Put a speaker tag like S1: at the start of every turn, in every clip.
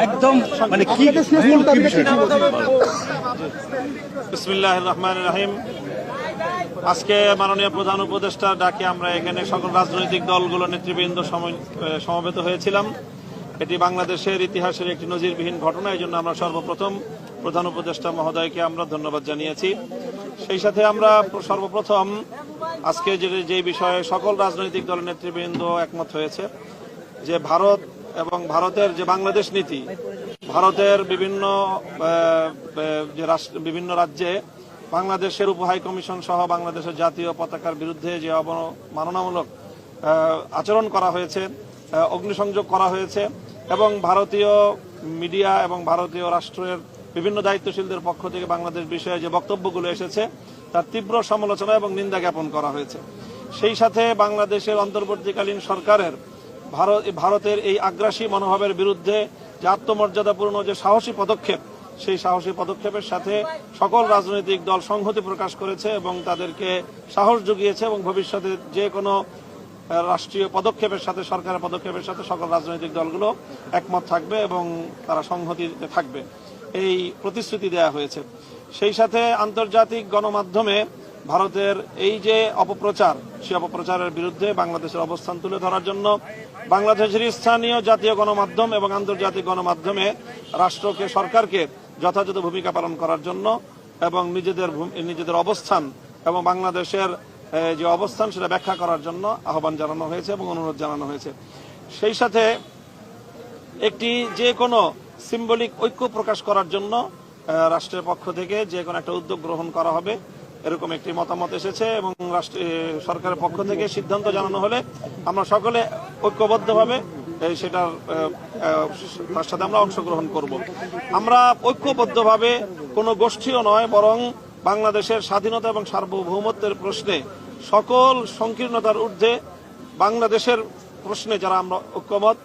S1: একদম মানে কি
S2: বিসমিল্লাহির রহমানির রহিম। আজকে মাননীয় প্রধান উপদেষ্টার ডাকে আমরা এখানে সকল রাজনৈতিক দলগুলো নেতৃবৃন্দ সমবেত হয়েছিলাম। এটি বাংলাদেশের ইতিহাসের একটি নজিরবিহীন ঘটনা। এই জন্য আমরা সর্বপ্রথম প্রধান উপদেষ্টা মহোদয়কে আমরা ধন্যবাদ জানিয়েছি। সেই সাথে আমরা সর্বপ্রথম আজকে যে বিষয়ে সকল রাজনৈতিক দলের নেতৃবৃন্দ একমত হয়েছে যে ভারত এবং ভারতের যে বাংলাদেশ নীতি, ভারতের বিভিন্ন রাজ্যে বাংলাদেশের উপ হাই কমিশন সহ বাংলাদেশের জাতীয় পতাকার বিরুদ্ধে যে অবমাননামূলক আচরণ করা হয়েছে, অগ্নিসংযোগ করা হয়েছে এবং ভারতীয় মিডিয়া এবং ভারতীয় রাষ্ট্রের বিভিন্ন দায়িত্বশীলদের পক্ষ থেকে বাংলাদেশ বিষয়ে যে বক্তব্যগুলো এসেছে তার তীব্র সমালোচনা এবং নিন্দা জ্ঞাপন করা হয়েছে। সেই সাথে বাংলাদেশের অন্তর্বর্তীকালীন সরকারের ভারতের এই আগ্রাসী মনোভাবের বিরুদ্ধে যে আত্মমর্যাদাপূর্ণ যে সাহসী পদক্ষেপ, সেই সাহসী পদক্ষেপের সাথে সকল রাজনৈতিক দল সংহতি প্রকাশ করেছে এবং তাদেরকে সাহস জুগিয়েছে এবং ভবিষ্যতে যে কোনো রাষ্ট্রীয় পদক্ষেপের সাথে, সরকারের পদক্ষেপের সাথে সকল রাজনৈতিক দলগুলো একমত থাকবে এবং তারা সংহতিতে থাকবে, এই প্রতিশ্রুতি দেওয়া হয়েছে। সেই সাথে আন্তর্জাতিক গণমাধ্যমে ভারতের এই যে অপপ্রচার, সেই অপপ্রচারের বিরুদ্ধে বাংলাদেশের অবস্থান তুলে ধরার জন্য বাংলাদেশের স্থানীয় জাতীয় গণমাধ্যম এবং আন্তর্জাতিক গণমাধ্যমে রাষ্ট্রকে, সরকারকে যথাযথ ভূমিকা পালন করার জন্য এবং নিজেদের অবস্থান এবং বাংলাদেশের যে অবস্থান সেটা ব্যাখ্যা করার জন্য আহ্বান জানানো হয়েছে এবং অনুরোধ জানানো হয়েছে। সেই সাথে একটি যে কোনো সিম্বলিক ঐক্য প্রকাশ করার জন্য রাষ্ট্রের পক্ষ থেকে যে কোনো একটা উদ্যোগ গ্রহণ করা হবে, এরকম একটি মতামত এসেছে এবং সরকারের পক্ষ থেকে সিদ্ধান্ত জানানো হলে আমরা সকলে ঐক্যবদ্ধভাবে তার সাথে আমরা অংশগ্রহণ করব। আমরা ঐক্যবদ্ধভাবে কোনো গোষ্ঠীও নয়, বরং বাংলাদেশের স্বাধীনতা এবং সার্বভৌমত্বের প্রশ্নে সকল সংকীর্ণতার ঊর্ধ্বে বাংলাদেশের প্রশ্নে যারা আমরা ঐক্যমত,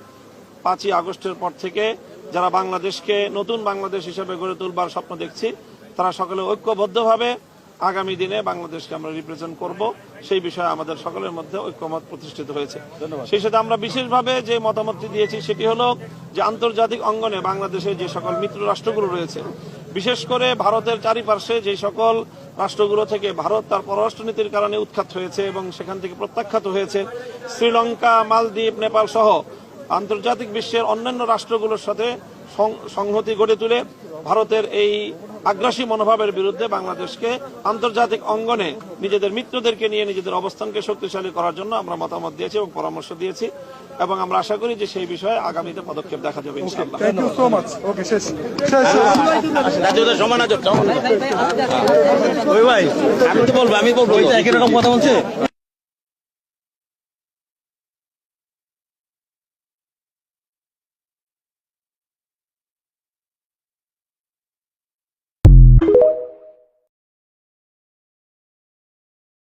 S2: 5ই আগস্টের পর থেকে যারা বাংলাদেশকে নতুন বাংলাদেশ হিসেবে গড়ে তুলবার স্বপ্ন দেখছি, তারা সকলে ঐক্যবদ্ধভাবে আগামী দিনে বাংলাদেশকে আমরা রিপ্রেজেন্ট করব, সেই বিষয়ে আমাদের সকলের মধ্যে ঐক্যমত প্রতিষ্ঠিত হয়েছে। সেই সাথে আমরা বিশেষভাবে যে মতামতটি দিয়েছি সেটি হলো যে আন্তর্জাতিক অঙ্গনে বাংলাদেশের যে সকল মিত্র রাষ্ট্রগুলো রয়েছে, বিশেষ করে ভারতের চারিপার্শ্বে যে সকল রাষ্ট্রগুলো থেকে ভারত তার পররাষ্ট্রনীতির কারণে উৎখাত হয়েছে এবং সেখান থেকে প্রত্যাখ্যাত হয়েছে, শ্রীলঙ্কা, মালদ্বীপ, নেপাল সহ আন্তর্জাতিক বিশ্বের অন্যান্য রাষ্ট্রগুলোর সাথে সংহতি গড়ে তুলে ভারতের এই আগ্রাসী মনোভাবের বিরুদ্ধে বাংলাদেশকে আন্তর্জাতিক অঙ্গনে নিজেদের মিত্রদেরকে নিয়ে নিজেদের অবস্থানকে শক্তিশালী করার জন্য আমরা মতামত দিয়েছি এবং পরামর্শ দিয়েছি এবং আমরা আশা করি যে সেই বিষয়ে আগামীতে পদক্ষেপ দেখা যাবে ইনশাআল্লাহ।
S3: Thank you so much. Okay, শেষ।
S1: ওই ভাই আমি তো বলবো, আমি বলবো একই রকম কথা বলছে।